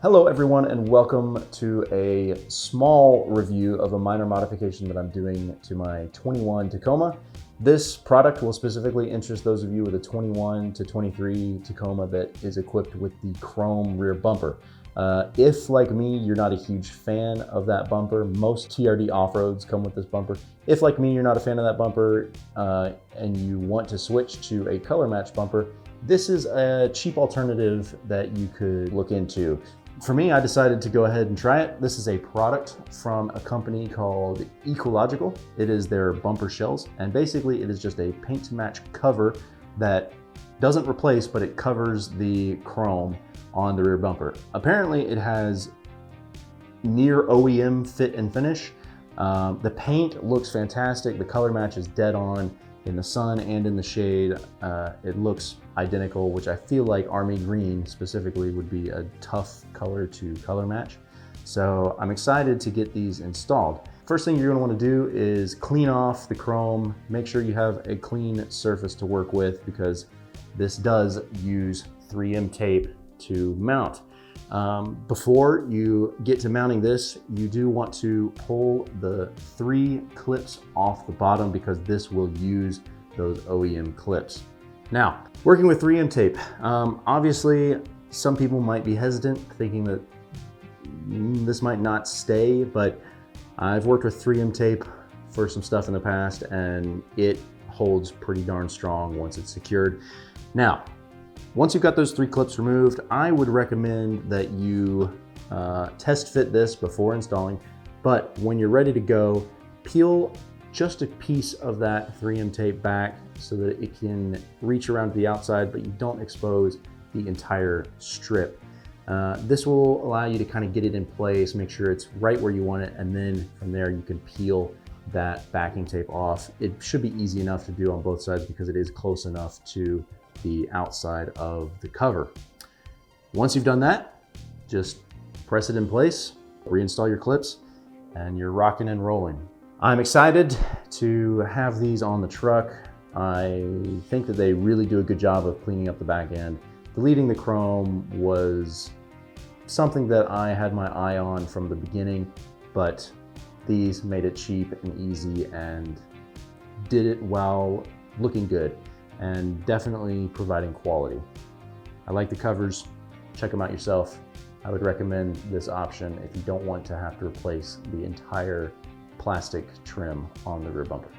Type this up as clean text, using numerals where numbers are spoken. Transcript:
Hello everyone, and welcome to a small review of a minor modification that I'm doing to my 21 Tacoma. This product will specifically interest those of you with a 21 to 23 Tacoma that is equipped with the chrome rear bumper. If, like me, you're not a huge fan of that bumper, most TRD off-roads come with this bumper. If, like me, you're not a fan of that bumper and you want to switch to a color match bumper, this is a cheap alternative that you could look into. For me, I decided to go ahead and try it. This is a product from a company called Ecoological. It is their Bumpershellz, and basically it is just a paint to match cover that doesn't replace, but it covers the chrome on the rear bumper. Apparently it has near OEM fit and finish. The paint looks fantastic. The color match is dead on in the sun and in the shade. It looks identical, which I feel like army green specifically would be a tough color to color match. So I'm excited to get these installed. First thing you're gonna wanna do is clean off the chrome. Make sure you have a clean surface to work with because this does use 3M tape to mount. Before you get to mounting this, you do want to pull the 3 clips off the bottom because this will use those OEM clips. Now, working with 3M tape, obviously some people might be hesitant thinking that this might not stay, but I've worked with 3M tape for some stuff in the past and it holds pretty darn strong once it's secured. Now, once you've got those 3 clips removed, I would recommend that you test fit this before installing, but when you're ready to go, peel just a piece of that 3M tape back so that it can reach around to the outside, but you don't expose the entire strip. This will allow you to kind of get it in place, make sure it's right where you want it, and then from there you can peel that backing tape off. It should be easy enough to do on both sides because it is close enough to the outside of the cover. Once you've done that, just press it in place, reinstall your clips, and you're rocking and rolling. I'm excited to have these on the truck. I think that they really do a good job of cleaning up the back end. Deleting the chrome was something that I had my eye on from the beginning, but these made it cheap and easy and did it while looking good and definitely providing quality. I like the covers, check them out yourself. I would recommend this option if you don't want to have to replace the entire plastic trim on the rear bumper.